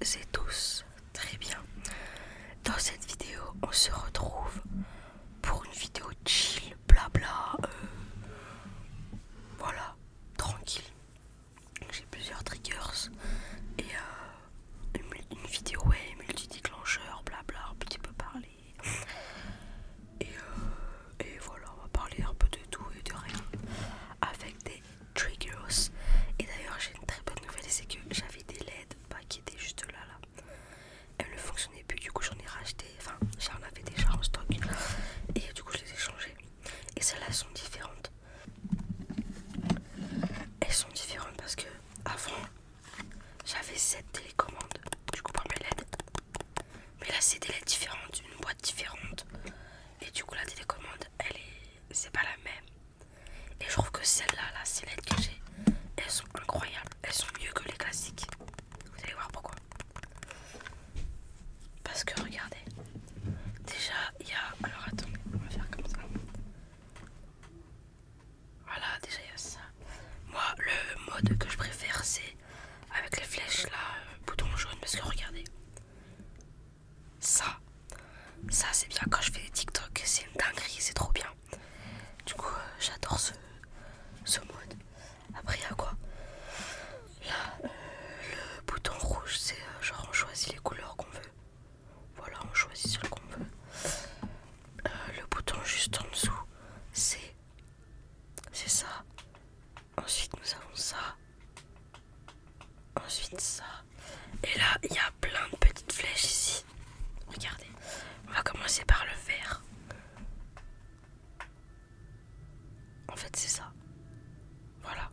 et tous très bien. Dans cette vidéo, on se retrouve pour une vidéo chill, blabla, voilà, tranquille. J'ai plusieurs triggers et une vidéo multi-déclencheur, blabla, un petit peu parler. Et voilà, on va parler un peu de tout et de rien avec des triggers. Et d'ailleurs, j'ai une très bonne nouvelle, c'est que j'avais des LED qui étaient juste là. Elles ne fonctionnaient plus, du coup j'en ai racheté, enfin j'en avais déjà en stock et du coup je les ai changées. Et celles-là elles sont différentes. Elles sont différentes parce que avant j'avais 7 télécommandes du coup pour mes LED. Mais là c'est des LED différentes, une boîte différente. Et du coup la télécommande c'est pas la même. Et je trouve que celles-là, ces LED que j'ai, elles sont incroyables. Elles sont mieux que les classiques. Vous allez voir pourquoi. Parce que regardez, déjà il y a, alors attendez, on va faire comme ça. Voilà, déjà il y a ça. Moi le mode que je préfère c'est avec les flèches là, bouton jaune, parce que regardez, ça c'est bien quand je fais des TikTok, c'est une dinguerie, c'est trop bien. Du coup j'adore ce mode. Après il y a quoi là, le bouton rouge c'est genre on choisit les couleurs qu'on veut. Voilà, on choisit celle qu'on veut. Le bouton juste en dessous, c'est ça. Ensuite, nous avons ça. Ensuite, ça. Et là, il y a plein de petites flèches ici. Regardez. On va commencer par le vert. En fait, c'est ça. Voilà.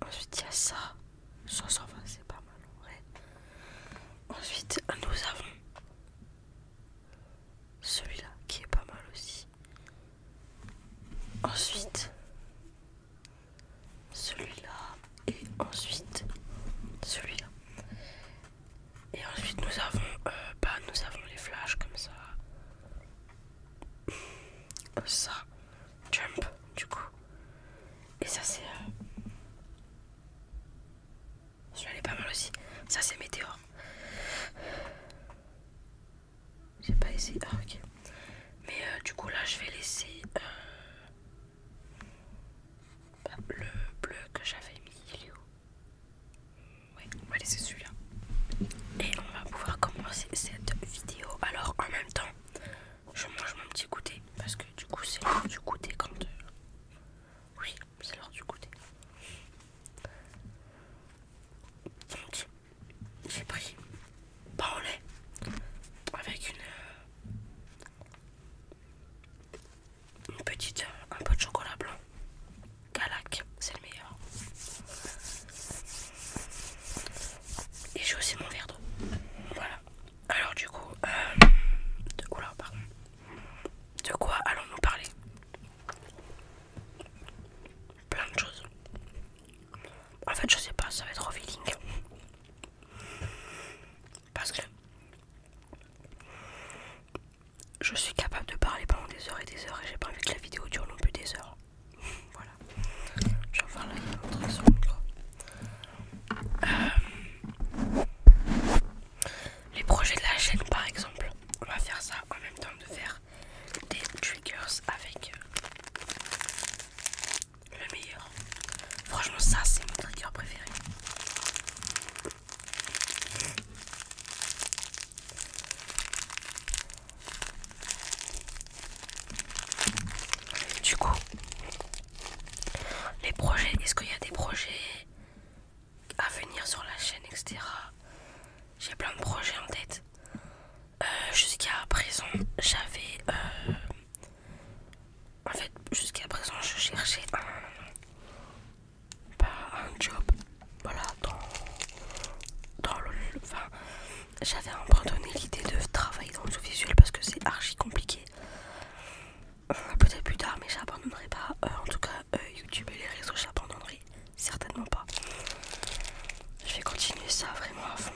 Ensuite, il y a ça. Ça va, c'est pas mal en vrai. Ensuite, nous avons celui-là qui est pas mal aussi. Ensuite, celui-là. Et ensuite, celui-là. Et ensuite, nous avons les flashs comme ça. Ça, jump, du coup. Et ça, c'est. Celui-là, elle est pas mal aussi. Ça, c'est météore. J'ai pas essayé. Ah, ok. Mais du coup, là, je vais laisser le bleu que j'avais mis. Il est où? Ouais, on va laisser celui-là. Et on va pouvoir commencer cette vidéo. Alors, en même temps, je mange mon petit goûter. Parce que du coup, c'est l'heure du goûter quand. Oui, c'est l'heure du goûter. Donc, j'ai pris pain au lait avec une petite, un peu de chocolat blanc. Galac, c'est le meilleur. Et j'ai aussi mon verre d'eau. Voilà. Alors du coup, oula, pardon. De quoi allons-nous parler? Plein de choses. En fait, je sais pas, ça va être au feeling. Parce que je suis capable de parler pendant des heures et j'ai pas envie que la vidéo dure non plus des heures. Voilà. Je vais voir là, il y a un truc sur le micro. Les projets de la chaîne par exemple, on va faire ça en même temps de faire des triggers avec le meilleur. Franchement ça c'est mon trigger préféré. Du coup, les projets, est-ce qu'il y a des projets à venir sur la chaîne, etc. J'ai plein de projets en tête. Jusqu'à présent, j'avais... en fait, jusqu'à présent, je cherchais un job. Voilà, dans le... Enfin, j'avais abandonné l'idée de travailler dans l'audiovisuel parce que c'est archi compliqué. Peut-être plus tard, mais j'abandonnerai pas. En tout cas, YouTube et les réseaux, j'abandonnerai certainement pas. Je vais continuer ça vraiment à fond.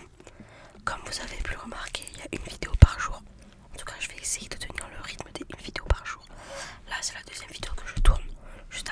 Comme vous avez pu le remarquer, il y a une vidéo par jour. En tout cas, je vais essayer de tenir le rythme d'une vidéo par jour. Là, c'est la deuxième vidéo que je tourne. Je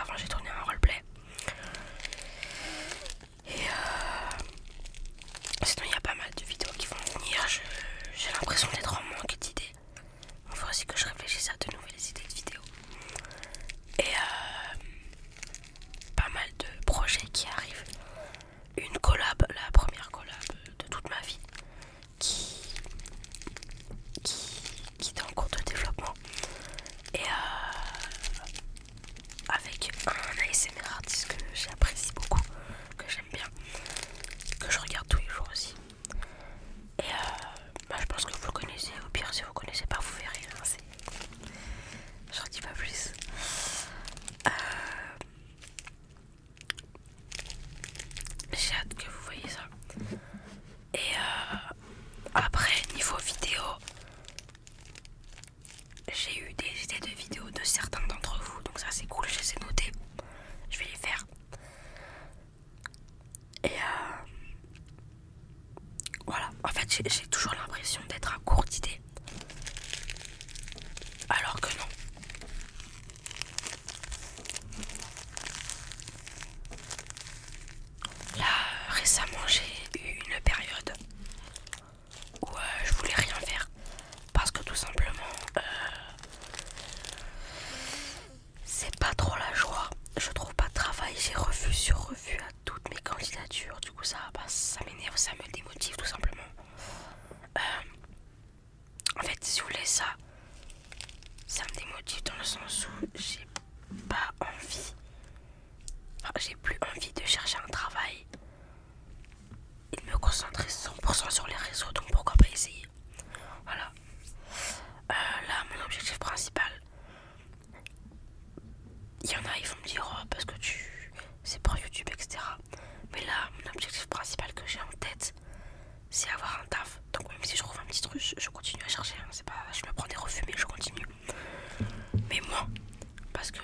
ça m'énerve, ça me démotive tout simplement. En fait, si vous voulez, ça me démotive dans le sens où j'ai pas envie, enfin, j'ai plus envie de chercher un travail et de me concentrer 100% sur les réseaux, donc pourquoi pas essayer. Voilà. Là, mon objectif principal, il y en a, ils vont me dire oh, parce que c'est pour YouTube, etc. Mais là, mon objectif principal que j'ai en tête, c'est avoir un taf. Donc même si je trouve un petit truc, je continue à chercher. Hein. C'est pas, je me prends des refus, mais je continue. Mais moi, parce que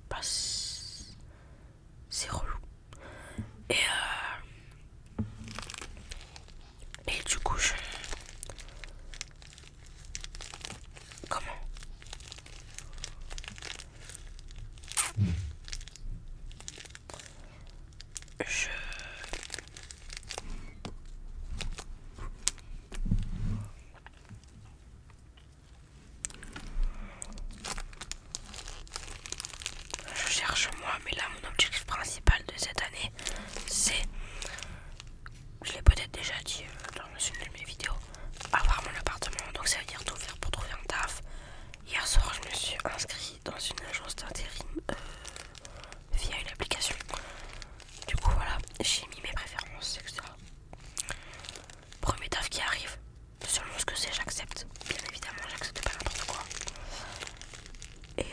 bah, c'est relou. Et du coup, comment je cherche moi, mais là mon objectif principal de cette année, c'est, je l'ai peut-être déjà dit dans une de mes vidéos, avoir mon appartement. Donc ça veut dire tout faire pour trouver un taf. Hier soir je me suis inscrit dans une agence d'intérim via une application. Du coup voilà, j'ai mis mes préférences, etc. Premier taf qui arrive, selon ce que c'est j'accepte. Bien évidemment j'accepte pas n'importe quoi. Et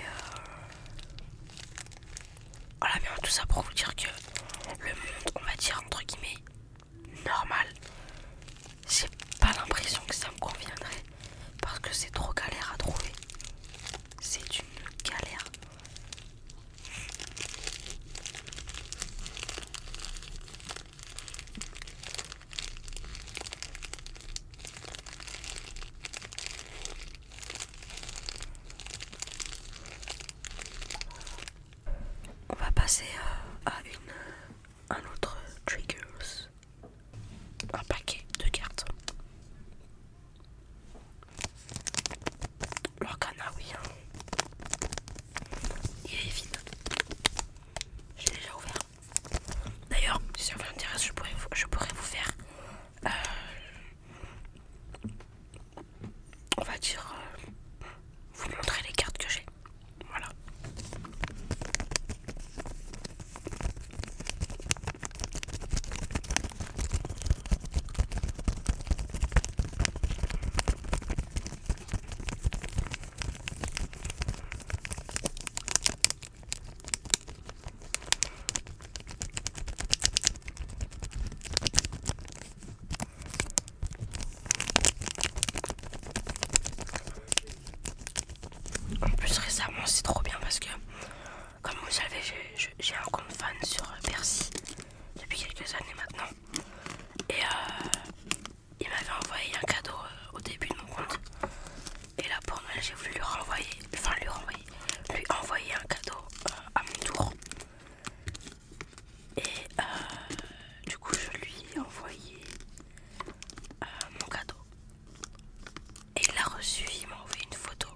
voilà, mais tout ça pour vous dire que le monde, on va dire entre guillemets, normal, j'ai pas l'impression que ça me conviendrait parce que c'est trop galère à trouver. C'est une galère. On va passer à un autre triggers. Un paquet de cartes. L'Orcana, oui. Hein. Il est vide. Je l'ai déjà ouvert. D'ailleurs, si ça vous intéresse, je pourrais vous faire, on va dire, vous montrer les cartes que j'ai. Voilà. En plus récemment c'est trop bien parce que comme vous le savez j'ai un compte fan sur Bercy depuis quelques années maintenant. Et il m'avait envoyé un cadeau au début de mon compte. Et là pour Noël j'ai voulu lui envoyer un cadeau à mon tour. Et du coup je lui ai envoyé mon cadeau. Et il l'a reçu, il m'a envoyé une photo.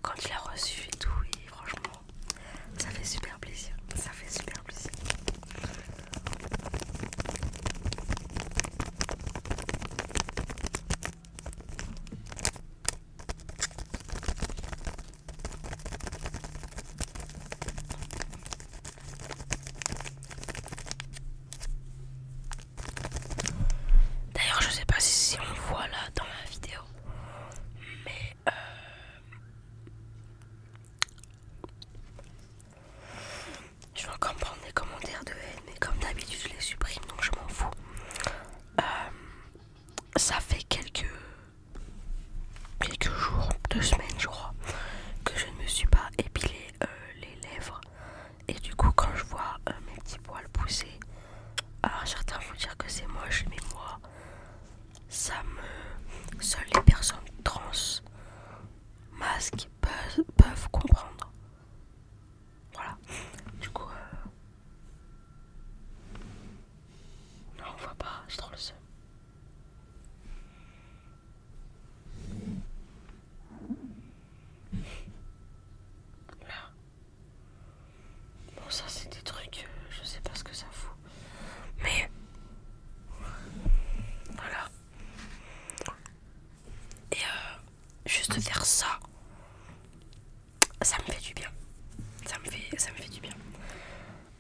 Quand il a reçu et tout, et franchement ça fait super plaisir.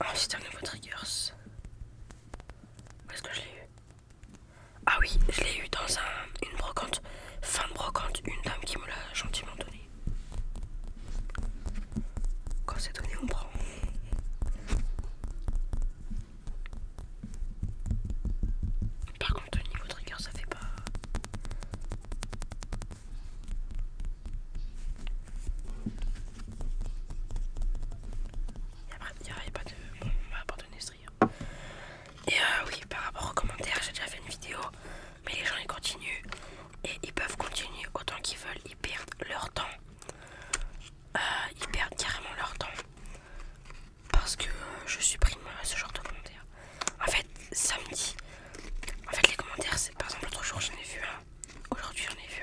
Ah, c'est un nouveau triggers. Où est-ce que je l'ai eu? Ah oui, je l'ai eu dans une brocante. Fin de brocante, une dame qui me l'a gentiment donné. Quand c'est donné, on prend. Par contre, au niveau trigger, ça fait pas. Il n'y a pas de. Bon, on va abandonner ce trigger. Et oui, par rapport aux commentaires, j'ai déjà fait une vidéo. Mais les gens ils continuent. Et ils peuvent continuer autant qu'ils veulent. Ils perdent leur temps. Ils perdent carrément leur temps. Parce que je supprime ce genre de commentaires. En fait, samedi. En fait, les commentaires, c'est par exemple l'autre jour, j'en ai vu un. Aujourd'hui, j'en ai vu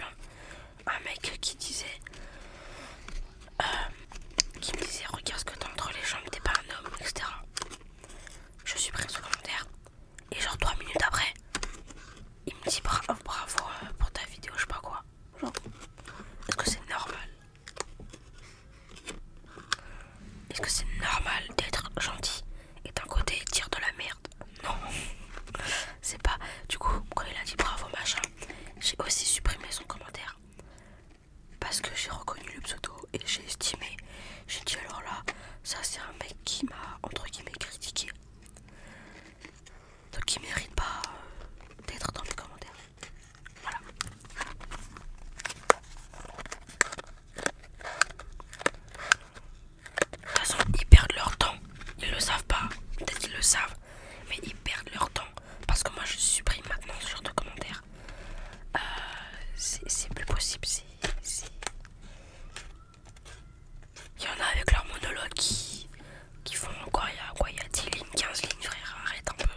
un mec qui disait. Qui me disait: regarde ce que t'as entre les jambes, t'es pas un homme, etc. Je supprime ce commentaire. Et genre 3 minutes après, il me dit bravo pour ta vidéo, je sais pas quoi. Genre, est-ce que c'est normal? Est-ce que c'est normal d'être gentil et d'un côté dire de la merde? Non, c'est pas. Du coup, quand il a dit bravo machin, j'ai aussi supprimé son commentaire. Parce que j'ai reconnu le pseudo et j'ai estimé. J'ai dit alors là, ça c'est un mec qui m'a entre guillemets critiqué. Donc il mérite pas d'être dans mes commentaires. Voilà. De toute façon, ils perdent leur temps. Ils le savent pas. Peut-être qu'ils le savent. Mais ils perdent leur temps. Parce que moi je supprime maintenant ce genre de commentaires. C'est plus possible. Il y en a avec leur monologue qui font quoi? Il y a 10 lignes, 15 lignes, frère. Arrête un peu.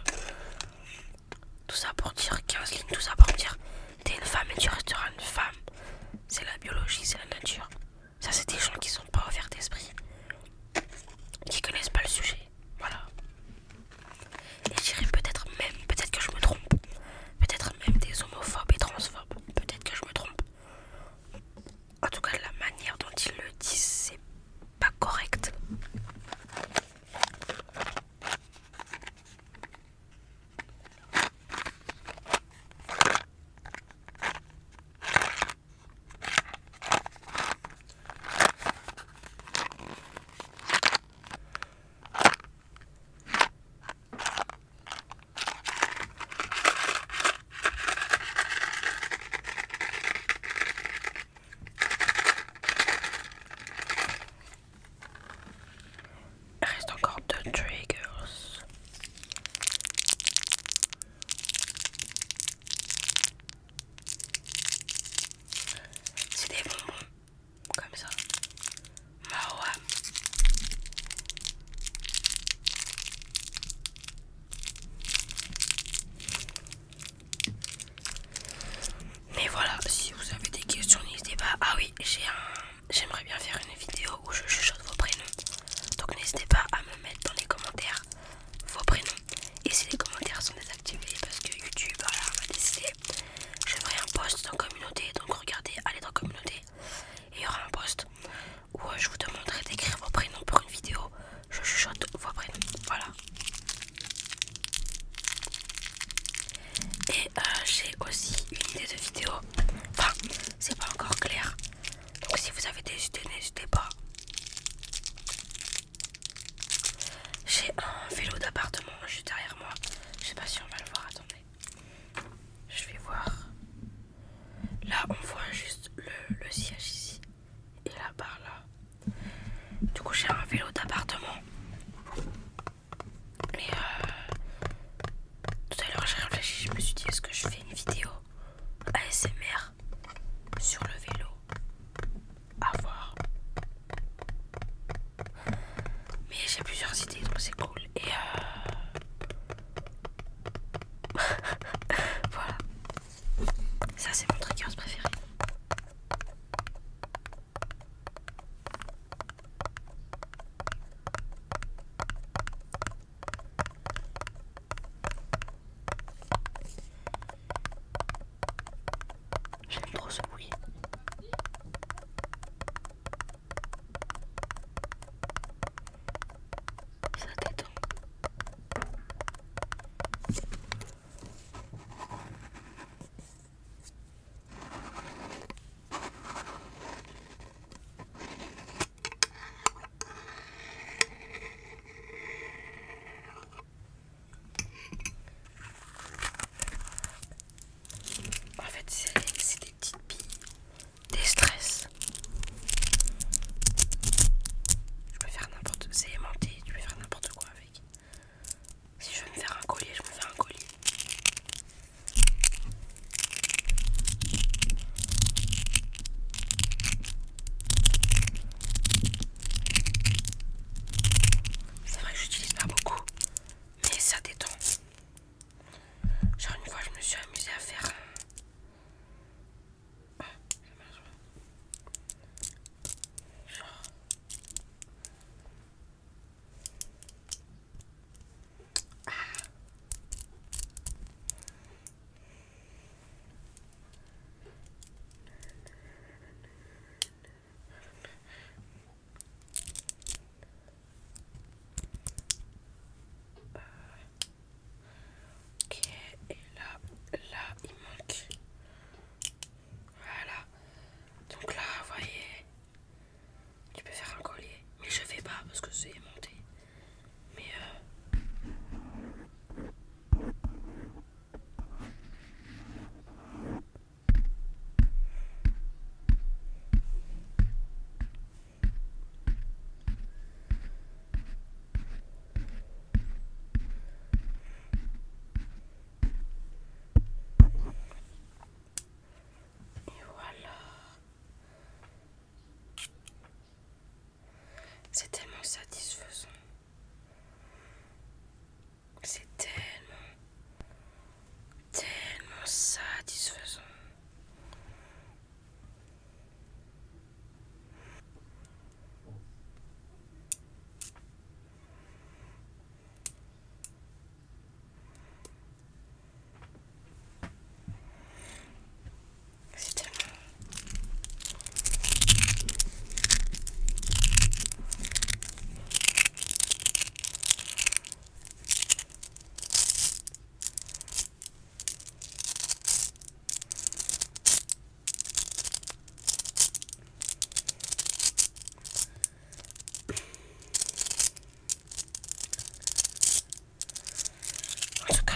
Tout ça pour dire 15 lignes, tout ça pour dire t'es une femme et tu resteras une femme. C'est la biologie, c'est la nature. Ça, c'est des gens qui sont pas ouverts d'esprit, qui connaissent pas le sujet. Voilà. Et je dirais peut-être que je me trompe. Peut-être même des homophobes et transphobes. Peut-être que je me trompe. En tout cas, la manière dont ils le disent, c'est pas correct. Il reste encore 2 triggers. C'est des bonbons, comme ça. Mawam. Mais voilà, si vous avez des questions, n'hésitez pas. Ah oui, j'aimerais bien faire une vidéo où je chuchote vos prénoms. Donc n'hésitez pas à me mettre dans les commentaires vos prénoms. Et si les commentaires sont désactivés parce que YouTube voilà, m'a décidé, je ferai un post dans communauté. Donc regardez, allez dans communauté. Et il y aura un post où je vous demanderai d'écrire vos prénoms pour une vidéo. Je chuchote vos prénoms. Voilà. Et j'ai aussi une idée de vidéo. Enfin, c'est pas encore clair. Donc si vous avez des idées, n'hésitez pas. J'ai un vélo d'appartement juste derrière moi. Je sais pas si on va le voir, attendez. Je vais voir. Là on voit juste le siège ici. Et la barre là. Du coup j'ai un vélo d'appartement. Et tout à l'heure j'ai réfléchi, je me suis dit est-ce que je fais une vidéo ASMR sur le vélo? À voir. Mais j'ai plusieurs idées donc c'est cool. Et voilà. Ça c'est mon triggers préféré. J'aime trop ce bruit. Ça détend.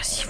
si